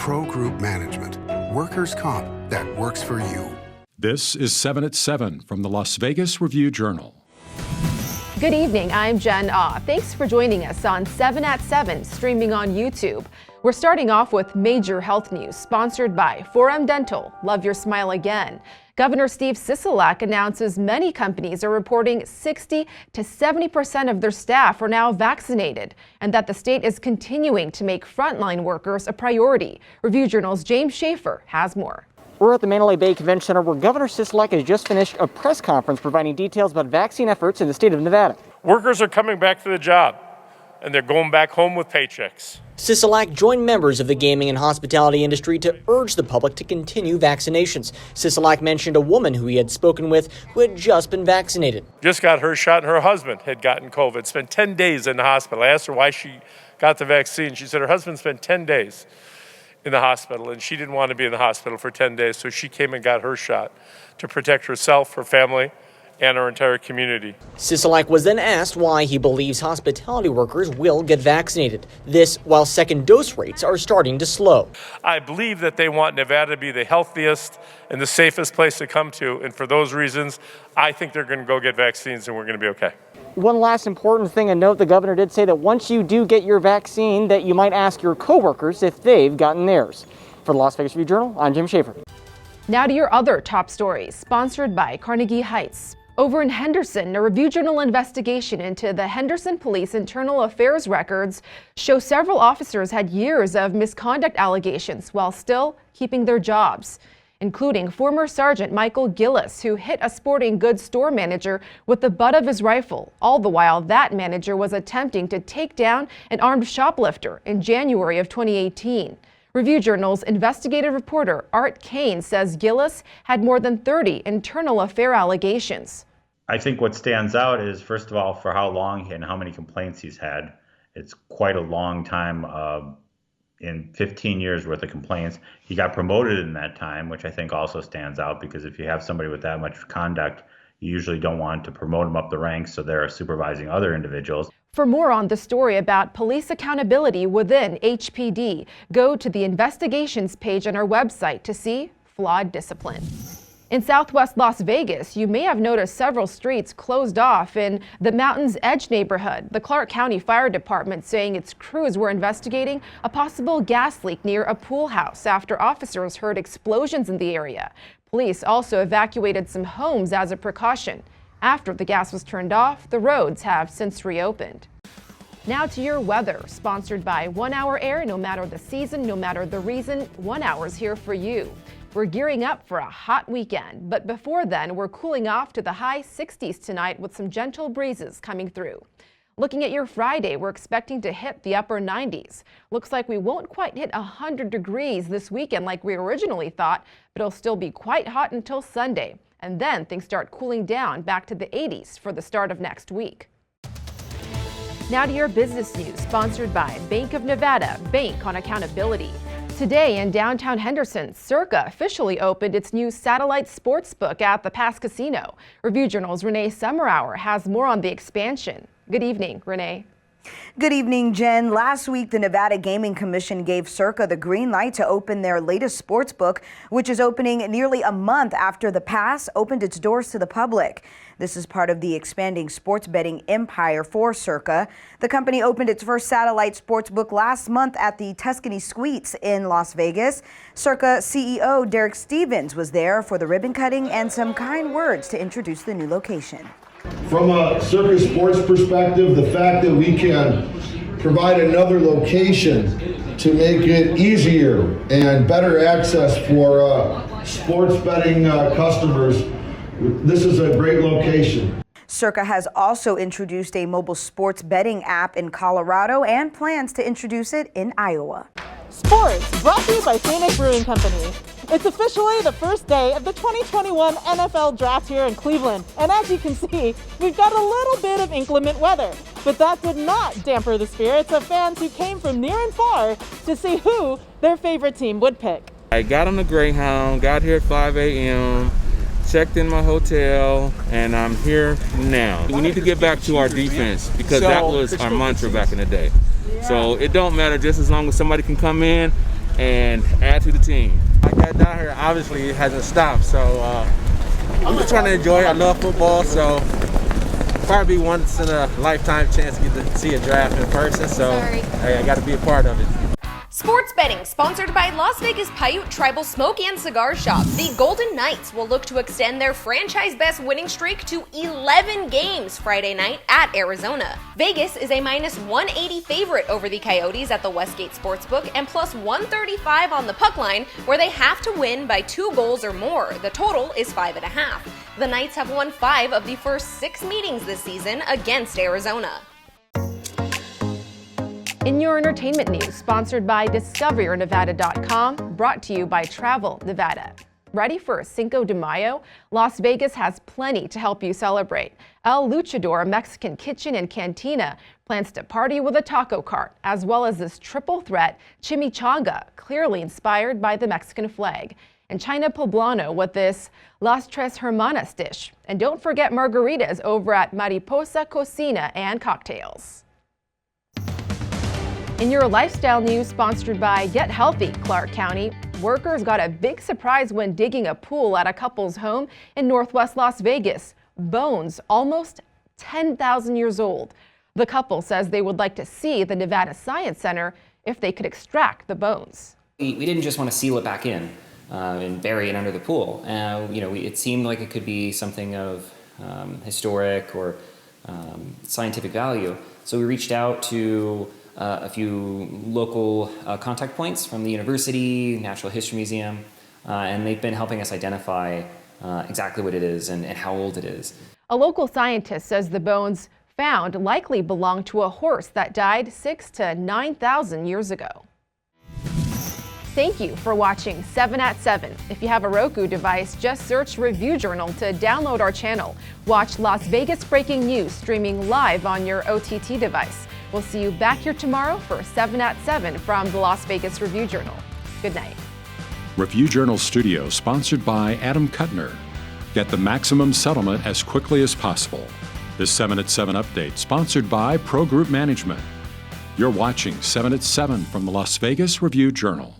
Pro Group Management. Workers' comp that works for you. This is 7 at 7 from the Las Vegas Review-Journal. Good evening, I'm Jen Ah. Thanks for joining us on 7 at 7, streaming on YouTube. We're starting off with major health news, sponsored by 4M Dental. Love your smile again. Governor Steve Sisolak announces many companies are reporting 60 to 70% of their staff are now vaccinated, and that the state is continuing to make frontline workers a priority. Review Journal's James Schaefer has more. We're at the Mandalay Bay Convention Center where Governor Sisolak has just finished a press conference providing details about vaccine efforts in the state of Nevada. Workers are coming back to the job, and they're going back home with paychecks. Sisolak joined members of the gaming and hospitality industry to urge the public to continue vaccinations. Sisolak mentioned a woman who he had spoken with who had just been vaccinated. Just got her shot, and her husband had gotten COVID. Spent 10 days in the hospital. I asked her why she got the vaccine. She said her husband spent 10 days in the hospital, and she didn't want to be in the hospital for 10 days, so she came and got her shot to protect herself, her family, and our entire community. Sisolak was then asked why he believes hospitality workers will get vaccinated. This while second dose rates are starting to slow. I believe that they want Nevada to be the healthiest and the safest place to come to, and for those reasons, I think they're going to go get vaccines and we're going to be okay. One last important thing to note, the governor did say that once you do get your vaccine, that you might ask your coworkers if they've gotten theirs. For the Las Vegas Review-Journal, I'm Jim Schaefer. Now to your other top stories, sponsored by Carnegie Heights. Over in Henderson, a Review Journal investigation into the Henderson Police internal affairs records show several officers had years of misconduct allegations while still keeping their jobs, including former Sergeant Michael Gillis, who hit a sporting goods store manager with the butt of his rifle, all the while that manager was attempting to take down an armed shoplifter in January of 2018. Review Journal's investigative reporter ArthurMKane says Gillis had more than 30 internal affair allegations. I think what stands out is, first of all, for how long and how many complaints he's had. It's quite a long time, in 15 years worth of complaints. He got promoted in that time, which I think also stands out, because if you have somebody with that much conduct, you usually don't want to promote them up the ranks so they're supervising other individuals. For more on the story about police accountability within HPD, go to the investigations page on our website to see flawed discipline. In southwest Las Vegas, you may have noticed several streets closed off in the Mountains Edge neighborhood. The Clark County Fire Department saying its crews were investigating a possible gas leak near a pool house after officers heard explosions in the area. Police also evacuated some homes as a precaution. After the gas was turned off, the roads have since reopened. Now to your weather, sponsored by 1 Hour Air. No matter the season, no matter the reason, 1 Hour's here for you. We're gearing up for a hot weekend, but before then, we're cooling off to the high 60s tonight with some gentle breezes coming through. Looking at your Friday, we're expecting to hit the upper 90s. Looks like we won't quite hit 100 degrees this weekend like we originally thought, but it'll still be quite hot until Sunday. And then things start cooling down back to the 80s for the start of next week. Now to your business news, sponsored by Bank of Nevada, Bank on Accountability. Today in downtown Henderson, Circa officially opened its new satellite sportsbook at the Pass Casino. Review Journal's Renee Summerhour has more on the expansion. Good evening, Renee. Good evening, Jen. Last week, the Nevada Gaming Commission gave Circa the green light to open their latest sports book, which is opening nearly a month after the Pass opened its doors to the public. This is part of the expanding sports betting empire for Circa. The company opened its first satellite sports book last month at the Tuscany Suites in Las Vegas. Circa CEO Derek Stevens was there for the ribbon cutting and some kind words to introduce the new location. From a Circa sports perspective, the fact that we can provide another location to make it easier and better access for sports betting customers, this is a great location. Circa has also introduced a mobile sports betting app in Colorado and plans to introduce it in Iowa. Sports, brought to you by St. Brewing Company. It's officially the first day of the 2021 NFL Draft here in Cleveland. And as you can see, we've got a little bit of inclement weather. But that did not damper the spirits of fans who came from near and far to see who their favorite team would pick. I got on the Greyhound, got here at 5 a.m., checked in my hotel, and I'm here now. We need to get back to our defense because that was our mantra back in the day. So it don't matter, just as long as somebody can come in and add to the team. I got down here, obviously it hasn't stopped, so I'm just trying to enjoy it. I love football, so probably once in a lifetime chance to get to see a draft in person, so hey, I got to be a part of it. Sports betting sponsored by Las Vegas Paiute Tribal Smoke and Cigar Shop. The Golden Knights will look to extend their franchise best winning streak to 11 games Friday night at Arizona. Vegas is a -180 favorite over the Coyotes at the Westgate Sportsbook and +135 on the puck line, where they have to win by 2 goals or more. The total is 5.5. The Knights have won 5 of the first 6 meetings this season against Arizona. In your entertainment news, sponsored by DiscoverYourNevada.com, brought to you by Travel Nevada. Ready for Cinco de Mayo? Las Vegas has plenty to help you celebrate. El Luchador Mexican Kitchen and Cantina plans to party with a taco cart, as well as this triple threat chimichanga, clearly inspired by the Mexican flag. And China Poblano with this Las Tres Hermanas dish. And don't forget margaritas over at Mariposa Cocina and Cocktails. In your lifestyle news, sponsored by Get Healthy, Clark County, workers got a big surprise when digging a pool at a couple's home in northwest Las Vegas. Bones almost 10,000 years old. The couple says they would like to see the Nevada Science Center if they could extract the bones. We didn't just want to seal it back in and bury it under the pool. It seemed like it could be something of historic or scientific value. So we reached out to a few local contact points from the university, Natural History Museum, and they've been helping us identify exactly what it is and how old it is. A local scientist says the bones found likely belong to a horse that died 6,000 to 9,000 years ago. Thank you for watching 7 at 7. If you have a Roku device, just search Review Journal to download our channel. Watch Las Vegas Breaking News streaming live on your OTT device. We'll see you back here tomorrow for 7 at 7 from the Las Vegas Review Journal. Good night. Review Journal Studio, sponsored by Adam Kuttner. Get the maximum settlement as quickly as possible. This 7 at 7 update, sponsored by Pro Group Management. You're watching 7 at 7 from the Las Vegas Review Journal.